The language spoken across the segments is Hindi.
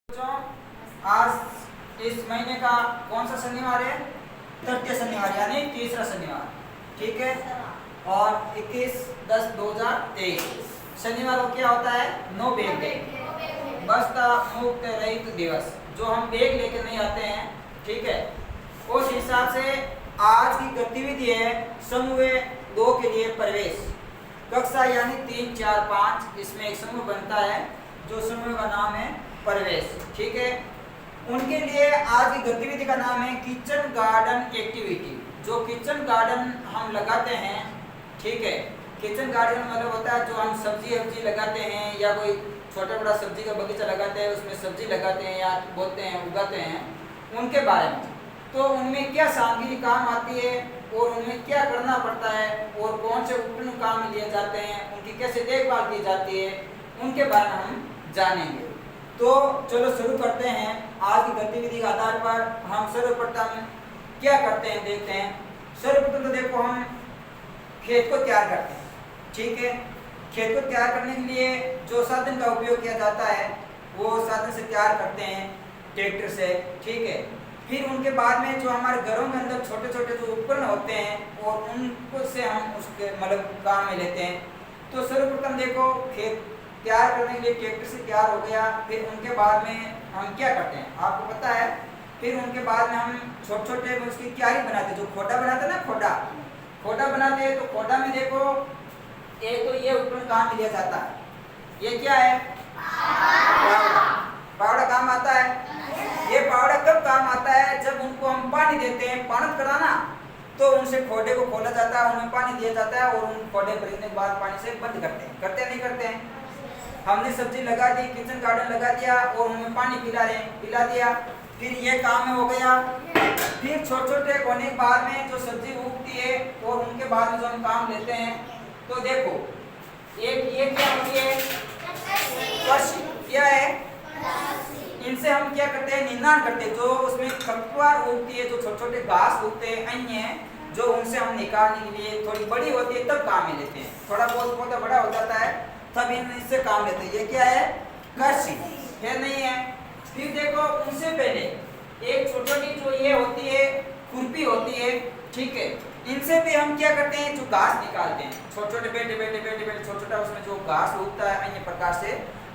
बच्चों, आज इस महीने का कौन सा शनिवार है? तृतीय शनिवार यानी तीसरा शनिवार, ठीक है। और 21/10/2023 शनिवार को क्या होता है? नो बैग डे, बस्ता मुक्त रहित दिवस, जो हम बैग लेके नहीं आते हैं, ठीक है। उस हिसाब से आज की गतिविधि है समूह 2 के लिए प्रवेश। कक्षा यानी 3, 4, 5 इसमें एक समूह बनता है, जो समूह का नाम है प्रवेश, ठीक है। उनके लिए आज की गतिविधि का नाम है किचन गार्डन एक्टिविटी। जो किचन गार्डन हम लगाते हैं, ठीक है। किचन गार्डन मतलब होता है जो हम सब्जी लगाते हैं, या कोई छोटा बड़ा सब्जी का बगीचा लगाते हैं, उसमें सब्जी लगाते हैं या बोते हैं उगाते हैं, उनके बारे में। तो उनमें क्या सामग्री काम आती है और उनमें क्या करना पड़ता है और कौन से उपकरण काम में लिए जाते हैं, उनकी कैसे देखभाल की जाती है, उनके बारे में हम जानेंगे। तो चलो शुरू करते हैं। आज की गतिविधि के आधार पर हम सर्वप्रथम क्या करते हैं देखते हैं। सर्वप्रथम तो देखो हम खेत को तैयार करते हैं, ठीक है। खेत को तैयार करने के लिए जो साधन का उपयोग किया जाता है वो साधन से तैयार करते हैं, ट्रैक्टर से, ठीक है। फिर उनके बाद में जो हमारे घरों के अंदर छोटे छोटे जो उपकरण होते हैं और उनको से हम उसके मतलब काम में लेते हैं। तो सर्वप्रथम देखो खेत तैयार करने के लिए ट्रैक्टर से तैयार हो गया। फिर उनके बाद में हम क्या करते हैं आपको पता है। फिर उनके बाद में हम छोटे छोटे उसकी क्यारी बनाते हैं, जो खोटा बनाते हैं ना, खोटा बनाते हैं। तो खोटा में देखो एक तो ये उपकरण काम लिया जाता है, ये क्या है? पावड़ा काम आता है। ये पावड़ा कब काम आता है? जब उनको हम पानी देते हैं, पानी कराना, तो उनसे खोडे को खोला जाता है, उनमें पानी दिया जाता है और उन खोडे भरने के बाद पानी से बंद करते हैं नहीं करते हैं। हमने सब्जी लगा दी, किचन गार्डन लगा दिया और उनमें पानी पिला दिया, फिर ये काम हो गया। फिर छोटे छोटे होने के बाद में जो सब्जी उगती है और उनके बाद में जो हम काम लेते हैं, तो देखो एक ये क्या होती है? कृषि क्या है? इनसे हम क्या करते हैं? निंदान करते हैं। जो उसमें खरपतवार उगती है, जो छोटे छोटे घास उगते हैं, अन्य जो उनसे हम निकालने के लिए थोड़ी बड़ी होती है तब काम में लेते हैं। थोड़ा बहुत पौधा बड़ा हो जाता है तब इससे काम लेते हैं। ये क्या है? कृषि है, नहीं है। फिर देखो उनसे पहले एक छोटी छोटी जो ये होती है खुरपी होती है, ठीक है। इनसे भी हम क्या करते हैं? जो घास निकालते हैं, छोटे छोटे बेटे छोटा छोटा उसमें जो घास उगता है अन्य प्रकार से,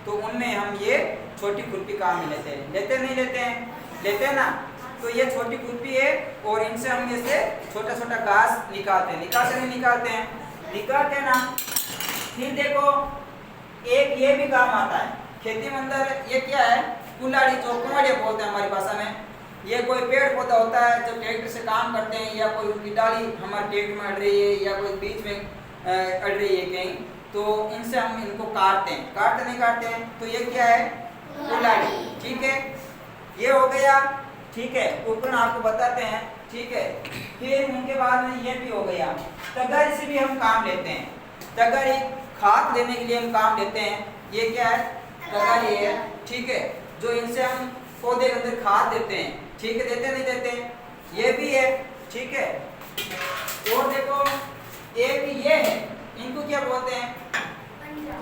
तो उनमें हम ये छोटी खुरपी काम में लेते हैं। लेते हैं ना। तो ये छोटी खुरपी है और इनसे हम जैसे छोटा छोटा घास निकालते हैं, निकालते हैं ना। फिर देखो एक ये भी काम आता है खेती में अंदर। ये क्या है? कुल्हाड़ी, जो कुम्हाड़िया बोलते हैं हमारी भाषा में। ये कोई पेड़ पौधा होता है जब ट्रैक्टर से काम करते हैं, या कोई उनकी डाली हमारे ट्रैक्टर में अड़ रही है या कोई बीच में अड़ रही है कहीं, तो इनसे हम इनको काटते हैं। तो ये क्या है? कुल्हाड़ी, ठीक है। ये हो गया, ठीक है। उपकरण आपको बताते हैं, ठीक है। फिर उनके बाद में ये भी हो गया। तगारी से भी हम काम लेते हैं। तगारी खाद देने के लिए हम काम लेते हैं। ये क्या है? तगारी है, ठीक है। जो इनसे हम पौधे के अंदर खाद देते हैं, ठीक है। देते नहीं देते? ये भी है, ठीक है। और देखो एक ये है, इनको क्या बोलते हैं?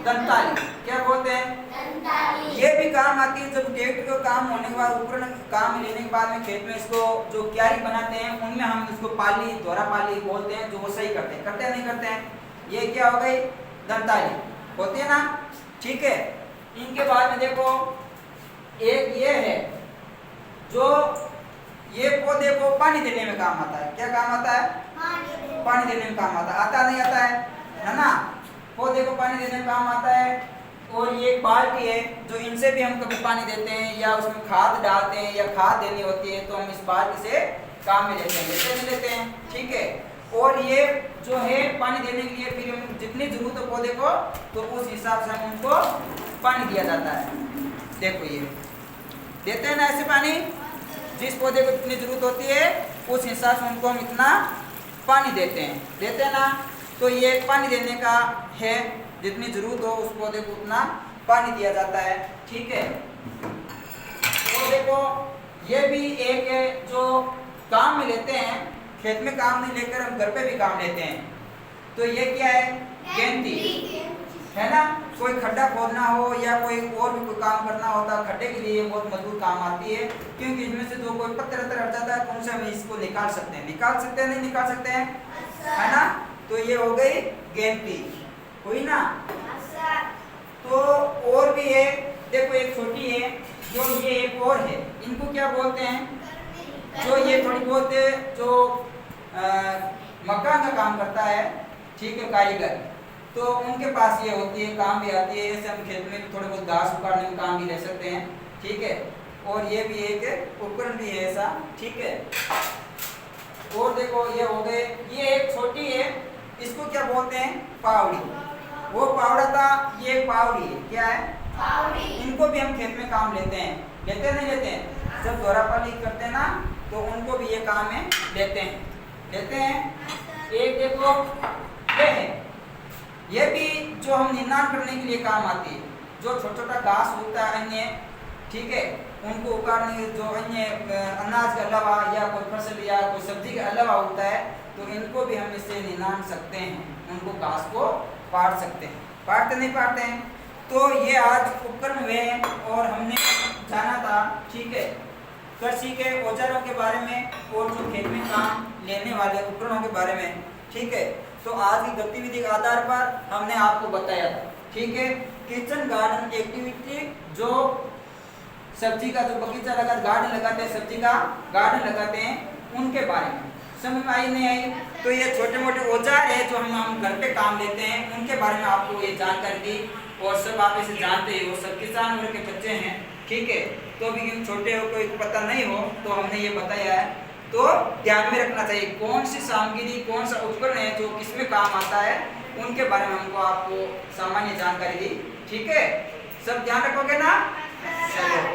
दंताली। क्या बोलते हैं? दंताली। ये भी काम आती है जब ट्रैक्टर का काम होने के बाद, उपकरण काम लेने के बाद में खेत में इसको जो क्यारी बनाते हैं उनमें हम इसको पाली, दोहरा पाली बोलते हैं, जो वो सही करते हैं नहीं करते हैं। ये क्या हो गई? दंताली होती है ना, ठीक है। इनके बाद में देखो एक ये है, जो ये पौधे को पानी देने में काम आता है। क्या काम आता है? पानी देने में काम आता नहीं आता है ना। पौधे को पानी देने में काम आता है। और ये एक बाल्टी है, जो इनसे भी हम कभी पानी देते हैं या उसमें खाद डालते हैं या खाद देनी होती है, तो हम इस बाल्टी से काम में लेते हैं, ठीक है। और ये जो है पानी देने के लिए फिर हम जितनी जरूरत है पौधे को, तो उस हिसाब से हम उनको पानी दिया जाता है। देखो ये देते हैं ना ऐसे पानी, जिस पौधे को जितनी जरूरत होती है उस हिसाब से उनको हम इतना पानी देते हैं ना। तो ये पानी देने का है, जितनी जरूरत हो उस पौधे को उतना पानी दिया जाता है, ठीक है। और देखो ये भी एक है जो काम में लेते हैं, खेत में काम नहीं लेकर हम घर पे भी काम लेते हैं। तो ये क्या है? गेंती है ना। कोई खड्डा खोदना हो या कोई और भी कोई काम करना होता है, खड्डे के लिए बहुत मजबूत काम आती है, क्योंकि इसमें से जो कोई पत्थर हट जाता है तो उनसे हम इसको निकाल सकते हैं। नहीं निकाल सकते हैं, है ना। तो ये हो गई गेंटी, हुई ना। तो और भी है, देखो एक छोटी है, जो ये एक और है, इनको क्या बोलते हैं, जो ये थोड़ी बहुत जो मकान का काम करता है, ठीक है, कारीगर, तो उनके पास ये होती है, काम भी आती है। ऐसे हम खेत में भी थोड़े बहुत घास उखाड़ने में काम भी ले सकते हैं, ठीक है। और ये भी एक उपकरण भी है ऐसा, ठीक है। और देखो ये हो गए, ये एक छोटी है, इसको क्या बोलते हैं, पावड़ी। वो पावड़ा था, ये पावड़ी है, क्या है, पावड़ी। इनको भी हम खेत में काम लेते हैं, नहीं लेते हैं, जब दोहरापाली करते हैं ना तो उनको भी ये काम में लेते हैं। एक देखो ये है, ये भी जो हम निर्माण करने के लिए काम आती है, जो छोटा घास होता है अन्य, ठीक है, उनको उखाड़ने, जो अन्य अनाज के अलावा या कोई फसल या कोई सब्जी के अलावा होता है, तो इनको भी हम इससे निकाल सकते हैं, उनको घास को पाड़ सकते हैं। पाड़ते हैं। तो ये आज उपकरण हुए और हमने जाना था, ठीक है, कृषि के औजारों के बारे में और जो खेत में काम लेने वाले उपकरणों के बारे में, ठीक है। तो आज की गतिविधि के आधार पर हमने आपको बताया था, ठीक है, किचन गार्डन एक्टिविटी, जो सब्जी का जो बगीचा गार्डन लगाते हैं, सब्जी का गार्डन लगाते हैं, उनके बारे में समझ में आई नहीं आई। तो ये छोटे मोटे औजार है जो हम घर पे काम लेते हैं, उनके बारे में आपको ये जानकारी दी, और सब आप इसे जानते हो, सब किसान वर्ग के बच्चे हैं, ठीक है। तो अभी छोटे हो, कोई पता नहीं हो, तो हमने ये बताया है, तो ध्यान में रखना चाहिए कौन सी सामग्री, कौन सा उपकरण है जो किसमें काम आता है, उनके बारे में हमको आपको सामान्य जानकारी दी, ठीक है। सब ध्यान रखोगे ना, चलो।